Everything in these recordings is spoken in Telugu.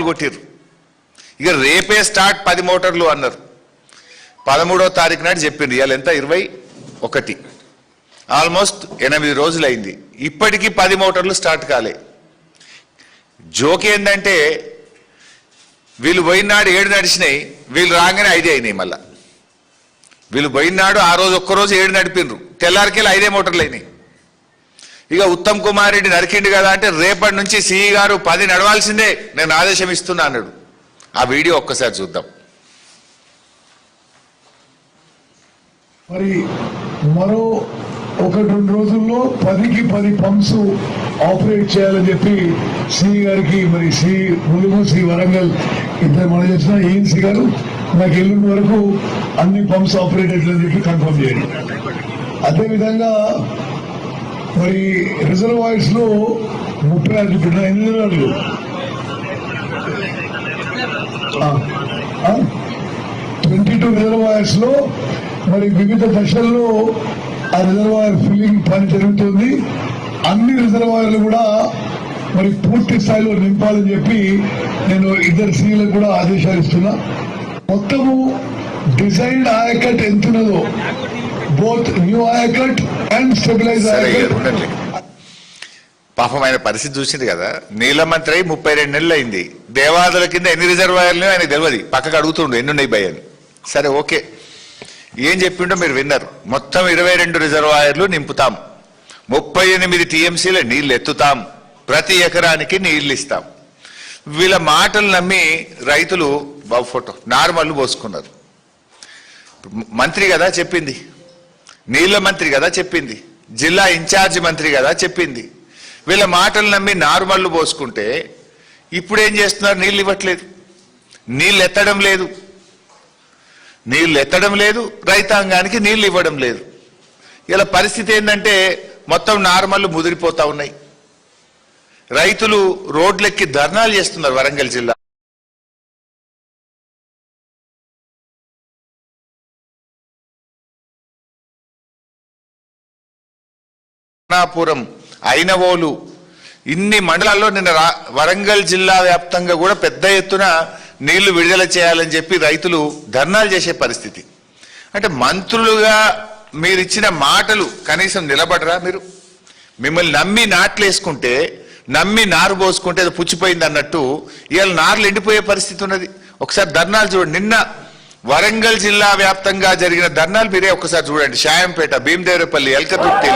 కొట్టిర్రు. ఇక రేపే స్టార్ట్ 10 మోటార్లు అన్నారు. 13వ తారీఖు నాడు చెప్పిండ్రు. ఇవాళ ఎంత 21, ఆల్మోస్ట్ 8 రోజులు అయింది. ఇప్పటికీ 10 మోటార్లు స్టార్ట్ కాలే. జోక్ ఏంటంటే వీళ్ళు పోయినాడు 7 నడిచినాయి, వీళ్ళు రాగానే 5 అయినాయి. మళ్ళా వీళ్ళు పోయినాడు ఆ రోజు ఒక్కరోజు 7 నడిపిండ్రు, తెల్లారికెళ్ళి 5 మోటార్లు అయినాయి. ఇక ఉత్తమ్ కుమార్ రెడ్డి నరికిండు కదా అంటే రేపటి నుంచి సిఈ గారు 10 నడవాల్సిందే, నేను ఆదేశం ఇస్తున్నా అన్నాడు. ఆ వీడియో ఒక్కసారి చూద్దాం. మరి మరో 1-2 రోజుల్లో 10కి 10 పంప్స్ ఆపరేట్ చేయాలని చెప్పి సిఈ గారికి, మరి సి వరంగల్ ఇద్దరు మనం చేసిన ఏఎన్సీ గారు నాకు ఎల్లుండి వరకు అన్ని పంప్స్ ఆపరేట్ అవుతుందని చెప్పి కన్ఫర్మ్ చేయండి. అదేవిధంగా మరి రిజర్వాయర్స్ లో 36 చూపించిన 8 నెలలు 22 రిజర్వాయర్స్ లో మరి వివిధ దశల్లో ఆ రిజర్వాయర్ ఫిల్లింగ్ పని జరుగుతుంది. అన్ని రిజర్వాయర్లు కూడా మరి పూర్తి స్థాయిలో నింపాలని చెప్పి నేను ఇద్దరు సీలకు కూడా ఆదేశాలు ఇస్తున్నా. మొత్తము డిజైన్డ్ ఆయకట్ ఎంతున్నదో, both new ayacut and stabilise ayacut. పాపం ఆయన పరిస్థితి చూసింది కదా. నీళ్ళ మంత్రి అయి 32 నెలలు అయింది. దేవాదుల కింద ఎన్ని రిజర్వాయర్లు ఆయనకు తెలియదు. పక్కకు అడుగుతుండు ఎన్ని ఉన్నాయి భయ అని. సరే ఓకే, ఏం చెప్పిండో మీరు విన్నారు. మొత్తం 22 రిజర్వాయర్లు నింపుతాం, 38 టీఎంసీల నీళ్లు ఎత్తుతాం, ప్రతి ఎకరానికి నీళ్లు ఇస్తాం. వీళ్ళ మాటలు నమ్మి రైతులు బాబు ఫోటో నార్మల్ పోసుకున్నారు. మంత్రి కదా చెప్పింది, నీళ్ల మంత్రి కదా చెప్పింది, జిల్లా ఇన్ఛార్జి మంత్రి కదా చెప్పింది. వీళ్ళ మాటలు నమ్మి నార్మల్ పోసుకుంటే ఇప్పుడు ఏం చేస్తున్నారు? నీళ్ళు ఇవ్వట్లేదు, నీళ్ళు ఎత్తడం లేదు, నీళ్ళు ఎత్తడం లేదు, రైతాంగానికి నీళ్లు ఇవ్వడం లేదు. ఇలా పరిస్థితి ఏంటంటే మొత్తం నార్మల్ ముదిరిపోతా ఉన్నాయి. రైతులు రోడ్లెక్కి ధర్నాలు చేస్తున్నారు. వరంగల్ జిల్లా పురం, ఐనవోలు, ఇన్ని మండలాల్లో నిన్న వరంగల్ జిల్లా వ్యాప్తంగా కూడా పెద్ద ఎత్తున నీళ్లు విడుదల చేయాలని చెప్పి రైతులు ధర్నాలు చేసే పరిస్థితి. అంటే మంత్రులుగా మీరు ఇచ్చిన మాటలు కనీసం నిలబడరా? మీరు మిమ్మల్ని నమ్మి నాట్లేసుకుంటే, నమ్మి నారు పోసుకుంటే అది పుచ్చిపోయింది అన్నట్టు ఇవాళ నార్లు ఎండిపోయే పరిస్థితి ఉన్నది. ఒకసారి ధర్నాలు చూడండి. నిన్న వరంగల్ జిల్లా వ్యాప్తంగా జరిగిన ధర్నాలు మీరే ఒకసారి చూడండి. షాయంపేట, భీమదేవరపల్లి, ఎల్కతుర్తి,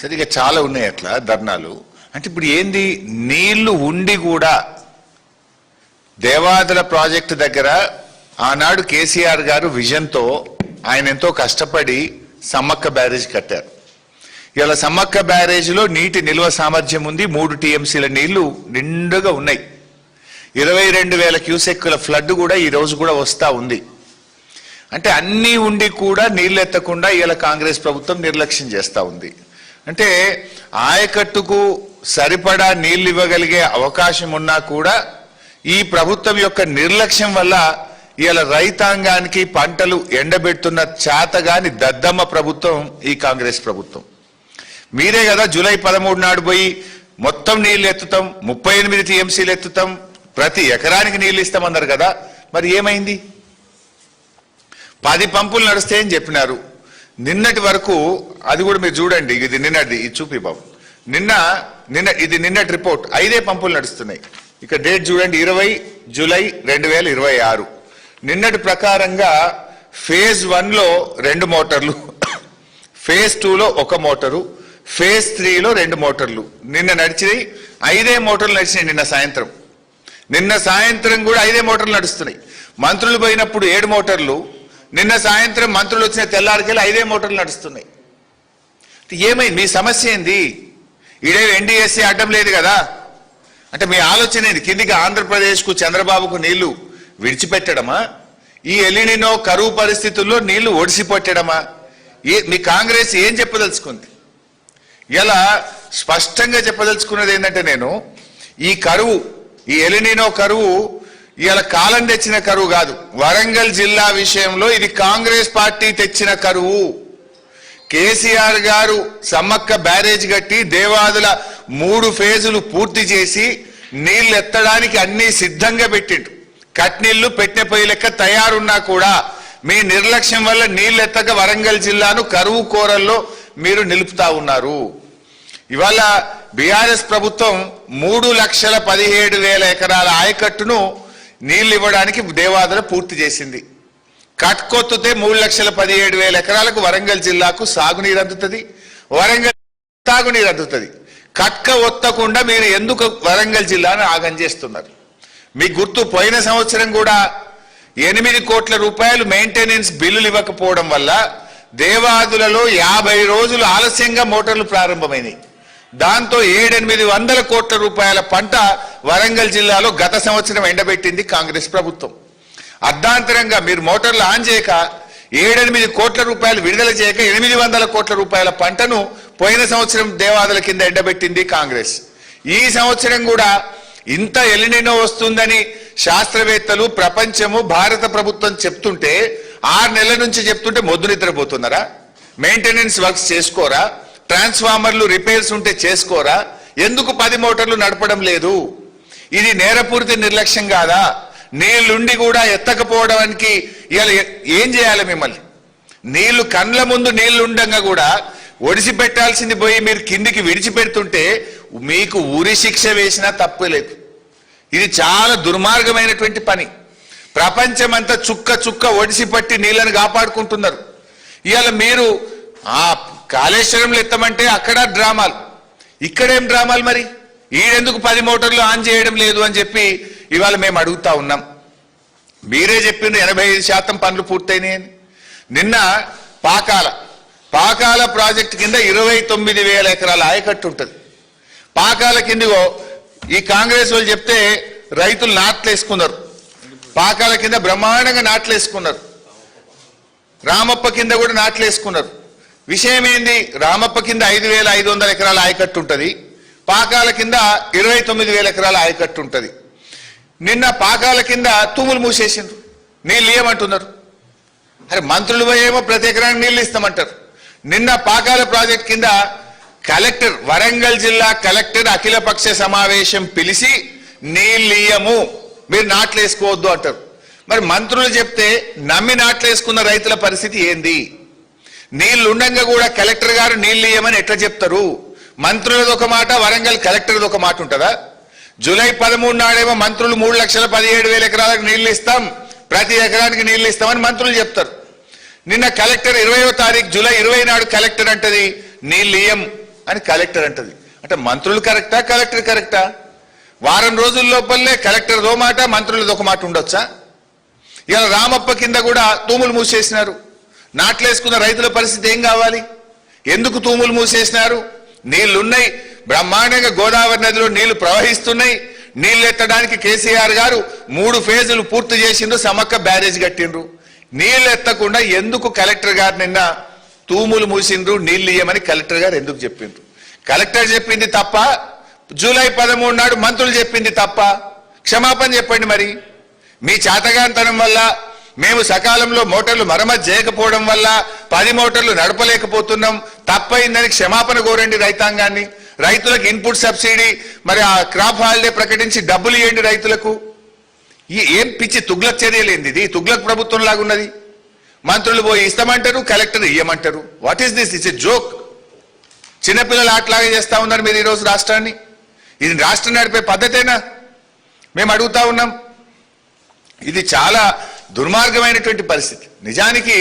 సరిగా చాలా ఉన్నాయి అట్లా ధర్నాలు. అంటే ఇప్పుడు ఏంది, నీళ్లు ఉండి కూడా దేవాదుల ప్రాజెక్టు దగ్గర ఆనాడు కేసీఆర్ గారు విజన్తో ఆయన ఎంతో కష్టపడి సమ్మక్క బ్యారేజ్ కట్టారు. ఇలా సమ్మక్క బ్యారేజ్లో నీటి నిల్వ సామర్థ్యం ఉంది, 3 టీఎంసీల నీళ్లు నిండుగా ఉన్నాయి. 22,000 క్యూసెక్కుల ఫ్లడ్ కూడా ఈ రోజు కూడా వస్తా ఉంది. అంటే అన్నీ ఉండి కూడా నీళ్ళు ఎత్తకుండా ఇలా కాంగ్రెస్ ప్రభుత్వం నిర్లక్ష్యం చేస్తూ ఉంది. అంటే ఆయకట్టుకు సరిపడా నీళ్లు ఇవ్వగలిగే అవకాశం ఉన్నా కూడా ఈ ప్రభుత్వం యొక్క నిర్లక్ష్యం వల్ల ఇలా రైతాంగానికి పంటలు ఎండబెడుతున్న చేతగాని దద్దమ్మ ప్రభుత్వం ఈ కాంగ్రెస్ ప్రభుత్వం. మీరే కదా జూలై 13 నాడు పోయి మొత్తం నీళ్లు ఎత్తుతాం, 38 టీఎంసీలు ఎత్తుతాం, ప్రతి ఎకరానికి నీళ్లు ఇస్తామన్నారు కదా. మరి ఏమైంది? 10 పంపులు నడుస్తాయని చెప్పినారు. నిన్నటి వరకు అది కూడా మీరు చూడండి. ఇది నిన్నటి, ఇది చూపి బాబు. ఇది నిన్నటి రిపోర్ట్. 5 పంపులు నడుస్తున్నాయి. ఇక డేట్ చూడండి, 20 జూలై 2026. నిన్నటి ప్రకారంగా ఫేజ్ 1లో 2 మోటార్లు, ఫేజ్ 2లో 1 మోటారు, ఫేజ్ 3లో 2 మోటార్లు. నిన్న నడిచినాయి 5 మోటార్లు నడిచినాయి. నిన్న సాయంత్రం కూడా 5 మోటార్లు నడుస్తున్నాయి. మంత్రులు పోయినప్పుడు 7 మోటార్లు, నిన్న సాయంత్రం మంత్రులు వచ్చిన తెల్లారికెళ్ళి 5 మోటార్లు నడుస్తున్నాయి. ఏమైంది? మీ సమస్య ఏంది? ఇడే ఎన్డీఎస్సీ అడ్డం లేదు కదా, అంటే మీ ఆలోచన ఏంది? కిందికి ఆంధ్రప్రదేశ్కు చంద్రబాబుకు నీళ్లు విడిచిపెట్టడమా? ఈ ఎలినినో కరువు పరిస్థితుల్లో నీళ్లు ఒడిసిపెట్టడమా? మీ కాంగ్రెస్ ఏం చెప్పదలుచుకుంది? ఇలా స్పష్టంగా చెప్పదలుచుకున్నది ఏంటంటే, నేను ఈ కరువు, ఈ ఎలినినో కరువు ఇలా కాలం తెచ్చిన కరువు కాదు. వరంగల్ జిల్లా విషయంలో ఇది కాంగ్రెస్ పార్టీ తెచ్చిన కరువు. కేసీఆర్ గారు సమ్మక్క బ్యారేజ్ కట్టి దేవాదుల 3 ఫేజులు పూర్తి చేసి నీళ్లు ఎత్తడానికి అన్ని సిద్ధంగా పెట్టిండు. కట్నీళ్లు పెట్టిన పొయ్యి లెక్క తయారున్నా కూడా మీ నిర్లక్ష్యం వల్ల నీళ్లు ఎత్తక వరంగల్ జిల్లాను కరువు కోరల్లో మీరు నిలుపుతా ఉన్నారు. ఇవాళ బీఆర్ఎస్ ప్రభుత్వం 3,17,000 ఎకరాల ఆయకట్టును నీళ్లు ఇవ్వడానికి దేవాదుల పూర్తి చేసింది. కట్కొత్తుతే 3,17,000 ఎకరాలకు వరంగల్ జిల్లాకు సాగునీరు అందుతుంది, వరంగల్ తాగునీరు అందుతుంది. కట్క ఒత్తకుండా మీరు ఎందుకు వరంగల్ జిల్లాను ఆగం చేస్తున్నారు? మీ గుర్తు, పోయిన సంవత్సరం కూడా 8 కోట్ల రూపాయలు మెయింటెనెన్స్ బిల్లులు ఇవ్వకపోవడం వల్ల దేవాదులలో 50 రోజులు ఆలస్యంగా మోటార్లు ప్రారంభమైనాయి. దాంతో 700-800 కోట్ల రూపాయల పంట వరంగల్ జిల్లాలో గత సంవత్సరం ఎండబెట్టింది కాంగ్రెస్ ప్రభుత్వం. అర్ధాంతరంగా మీరు మోటార్లు ఆన్ చేయక 7-8 కోట్ల రూపాయలు విడుదల చేయక 800 కోట్ల రూపాయల పంటను పోయిన సంవత్సరం దేవాదుల కింద ఎండబెట్టింది కాంగ్రెస్. ఈ సంవత్సరం కూడా ఇంత ఎలినినో వస్తుందని శాస్త్రవేత్తలు, ప్రపంచము, భారత ప్రభుత్వం చెప్తుంటే 6 నెలల నుంచి చెప్తుంటే మొద్దు నిద్రపోతున్నారా? మెయింటెనెన్స్ వర్క్స్ చేసుకోరా? ట్రాన్స్ఫార్మర్లు రిపేర్స్ ఉంటే చేసుకోరా? ఎందుకు 10 మోటార్లు నడపడం లేదు? ఇది నేరపూరిత నిర్లక్ష్యం కాదా? నీళ్లుండి కూడా ఎత్తకపోవడానికి ఇవాళ ఏం చేయాలి? మిమ్మల్ని నీళ్లు కండ్ల ముందు నీళ్లుండగా కూడా ఒడిసి పెట్టాల్సింది పోయి మీరు కిందికి విడిచిపెడుతుంటే మీకు ఉరి శిక్ష వేసినా తప్పులేదు. ఇది చాలా దుర్మార్గమైనటువంటి పని. ప్రపంచమంతా చుక్క చుక్క ఒడిసి పట్టి నీళ్లను కాపాడుకుంటున్నారు. ఇవాళ మీరు ఆ కాళేశ్వరంలో ఎత్తమంటే అక్కడ డ్రామాలు, ఇక్కడేం డ్రామాలు? మరి ఈడెందుకు 10 మోటార్లు ఆన్ చేయడం లేదు అని చెప్పి ఇవాళ మేము అడుగుతా ఉన్నాం. మీరే చెప్పిండ్రు 85% పనులు పూర్తయినాయని. నిన్న పాకాల ప్రాజెక్టు కింద 29,000 ఎకరాల ఆయకట్టు ఉంటుంది. పాకాల కిందిగో ఈ కాంగ్రెస్ వాళ్ళు చెప్తే రైతులు నాట్లేసుకున్నారు. పాకాల కింద బ్రహ్మాండంగా నాట్లేసుకున్నారు. రామప్ప కింద కూడా నాట్లేసుకున్నారు. విషయం ఏంది? రామప్ప కింద 5,500 ఎకరాల ఆయకట్టు ఉంటుంది, పాకాల కింద 29,000 ఎకరాల ఆయకట్టు ఉంటుంది. నిన్న పాకాల కింద తూములు మూసేసిండ్రు, నీళ్ళు ఇవ్వమంటున్నారు. అరే మంత్రులు ఏమో ప్రతి ఎకరానికి నీళ్ళు ఇస్తామంటారు. నిన్న పాకాల ప్రాజెక్ట్ కింద కలెక్టర్, వరంగల్ జిల్లా కలెక్టర్ అఖిలపక్ష సమావేశం పిలిచి నీళ్ళియము, మీరు నాట్లేసుకోవద్దు అంటారు. మరి మంత్రులు చెప్తే నమ్మి నాట్లేసుకున్న రైతుల పరిస్థితి ఏంది? నీళ్లు ఉండగా కూడా కలెక్టర్ గారు నీళ్ళు ఇయ్యమని ఎట్లా చెప్తారు? మంత్రులది ఒక మాట, వరంగల్ కలెక్టర్ది ఒక మాట ఉంటుందా? జూలై 13 నాడేమో మంత్రులు 3,17,000 ఎకరాలకు నీళ్లు ఇస్తాం, ప్రతి ఎకరానికి నీళ్లు ఇస్తామని మంత్రులు చెప్తారు. నిన్న కలెక్టర్ 20వ తారీఖు జూలై 20 నాడు కలెక్టర్ అంటది నీళ్ళు ఇయ్యం అని కలెక్టర్ అంటది. అంటే మంత్రులు కరెక్టా, కలెక్టర్ కరెక్టా? వారం రోజుల లోపలే కలెక్టర్దో మాట, మంత్రులది ఒక మాట ఉండొచ్చా? ఇలా రామప్ప కింద కూడా తూములు మూసేసినారు. నాట్లేసుకున్న రైతుల పరిస్థితి ఏం కావాలి? ఎందుకు తూములు మూసేసినారు? నీళ్లున్నాయి, బ్రహ్మాండంగా గోదావరి నదిలో నీళ్లు ప్రవహిస్తున్నాయి. నీళ్లు ఎత్తడానికి కేసీఆర్ గారు 3 ఫేజులు పూర్తి చేసిండ్రు, సమ్మక్క బ్యారేజ్ కట్టిండ్రు. నీళ్లు ఎత్తకుండా ఎందుకు కలెక్టర్ గారు నిన్న తూములు మూసిండ్రు, నీళ్లు ఇయ్యమని కలెక్టర్ గారు ఎందుకు చెప్పిండ్రు? కలెక్టర్ చెప్పింది తప్ప, జూలై 13 నాడు మంత్రులు చెప్పింది తప్ప? క్షమాపణ చెప్పండి. మరి మీ చేతగాంతనం వల్ల, మేము సకాలంలో మోటార్లు మరమ్మతు చేయకపోవడం వల్ల 10 మోటార్లు నడపలేకపోతున్నాం, తప్పైందని క్షమాపణ కోరండి రైతాంగాన్ని. రైతులకు ఇన్పుట్ సబ్సిడీ, మరి ఆ క్రాప్ హాలిడే ప్రకటించి డబ్బులు ఇవ్వండి రైతులకు. ఏం పిచ్చి తుగ్లక్ చర్యలేంది? ఇది తుగ్లక్ ప్రభుత్వం లాగున్నది. మంత్రులు పోయి ఇస్తామంటారు, కలెక్టర్ ఇయ్యమంటారు. What is this? It's a joke. చిన్నపిల్లలు ఆటలాగా చేస్తా ఉన్నారు మీరు ఈరోజు రాష్ట్రాన్ని. ఇది రాష్ట్రం నడిపే పద్ధతేనా? మేము అడుగుతా ఉన్నాం. ఇది చాలా దుర్మార్గమైనటువంటి పరిస్థితి. నిజానికి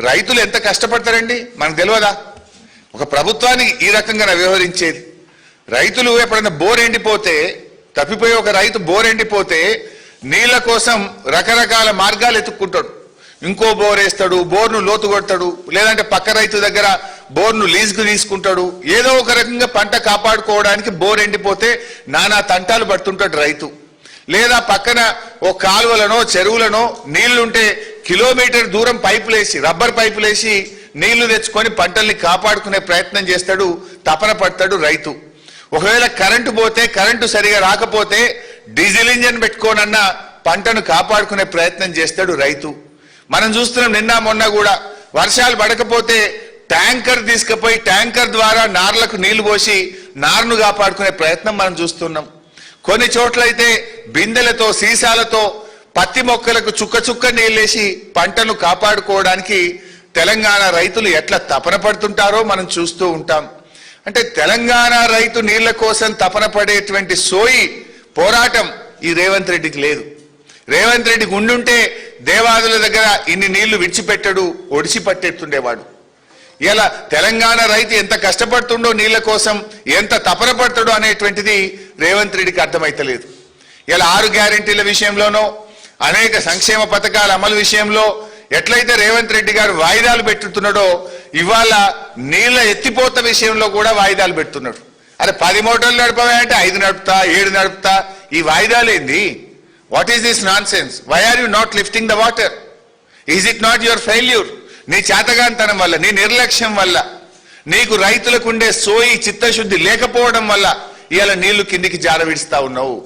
రైతులు ఎంత కష్టపడతారండి మనకు తెలియదా? ఒక ప్రభుత్వానికి ఈ రకంగా వ్యవహరించేది. రైతులు ఎప్పుడైనా బోర్ ఎండిపోతే, తప్పిపోయి ఒక రైతు బోర్ ఎండిపోతే నీళ్ల కోసం రకరకాల మార్గాలు ఎత్తుక్కుంటాడు. ఇంకో బోర్ వేస్తాడు, బోర్ను లోతు కొడతాడు, లేదంటే పక్క రైతు దగ్గర బోర్ను లీజుకు తీసుకుంటాడు, ఏదో ఒక రకంగా పంట కాపాడుకోవడానికి బోర్ ఎండిపోతే నానా తంటాలు పడుతుంటాడు రైతు. లేదా పక్కన ఓ కాలువలనో చెరువులనో నీళ్లుంటే కిలోమీటర్ దూరం పైపులేసి రబ్బర్ పైపులేసి నీళ్లు తెచ్చుకొని పంటల్ని కాపాడుకునే ప్రయత్నం చేస్తాడు, తపన పడతాడు రైతు. ఒకవేళ కరెంటు పోతే, కరెంటు సరిగా రాకపోతే డీజిల్ ఇంజన్ పెట్టుకోనన్నా పంటను కాపాడుకునే ప్రయత్నం చేస్తాడు రైతు. మనం చూస్తున్నాం నిన్న మొన్న కూడా వర్షాలు పడకపోతే ట్యాంకర్ తీసుకుపోయి ట్యాంకర్ ద్వారా నార్లకు నీళ్లు పోసి నారును కాపాడుకునే ప్రయత్నం మనం చూస్తున్నాం. కొన్ని చోట్లయితే బిందెలతో సీసాలతో పత్తి మొక్కలకు చుక్క చుక్క నీళ్ళేసి పంటను కాపాడుకోవడానికి తెలంగాణ రైతులు ఎట్లా తపన పడుతుంటారో మనం చూస్తూ ఉంటాం. అంటే తెలంగాణ రైతు నీళ్ల కోసం తపన పడేటువంటి సోయి పోరాటం ఈ రేవంత్ రెడ్డికి లేదు. రేవంత్ రెడ్డికి ఉండుంటే దేవాదుల దగ్గర ఇన్ని నీళ్లు విడిచిపెట్టడు, ఒడిచి పట్టేస్తుండేవాడు. ఇలా తెలంగాణ రైతు ఎంత కష్టపడుతుండో నీళ్ల కోసం, ఎంత తపన పడతాడో అనేటువంటిది రేవంత్ రెడ్డికి అర్థమైతలేదు. ఇలా 6 గ్యారెంటీల విషయంలోనో అనేక సంక్షేమ పథకాల అమలు విషయంలో ఎట్లయితే రేవంత్ రెడ్డి గారు వాయిదాలు పెట్టుతున్నాడో ఇవాళ నీళ్ల ఎత్తిపోత విషయంలో కూడా వాయిదాలు పెడుతున్నాడు. అరే 10 మోటార్లు నడపవే అంటే 5 నడుపుతా, 7 నడుపుతా, ఈ వాయిదాలు ఏంది? What is this nonsense? Why are you not lifting the water? Is it not your failure? నీ చేతగాంతనం వల్ల, నీ నిర్లక్ష్యం వల్ల, నీకు రైతులకు ఉండే సోయి చిత్తశుద్ధి లేకపోవడం వల్ల ఇవాళ నీళ్లు కిందికి జారవిడుస్తా ఉన్నావు.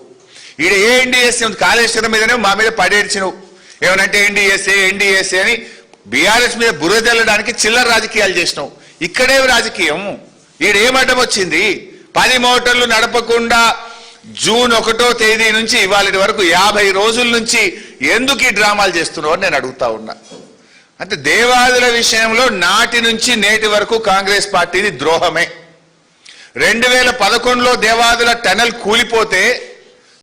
ఈడ ఏ ఎన్డీఎస్ఏ కాళేశ్వరం మీదనే మా మీద పడేడ్చినవు. ఏమనంటే ఎన్డీఎస్ఏ అని బీఆర్ఎస్ మీద బురద జల్లడానికి చిల్లర రాజకీయాలు చేసినావు. ఇక్కడే రాజకీయం. ఈడేం అడ్డం వచ్చింది? 10 మోటార్లు నడపకుండా జూన్ 1వ తేదీ నుంచి ఇవాళ వరకు 50 రోజుల నుంచి ఎందుకు ఈ డ్రామాలు చేస్తున్నావు అని నేను అడుగుతా ఉన్నా. అంటే దేవాదుల విషయంలో నాటి నుంచి నేటి వరకు కాంగ్రెస్ పార్టీది ద్రోహమే. 2011లో దేవాదుల టనల్ కూలిపోతే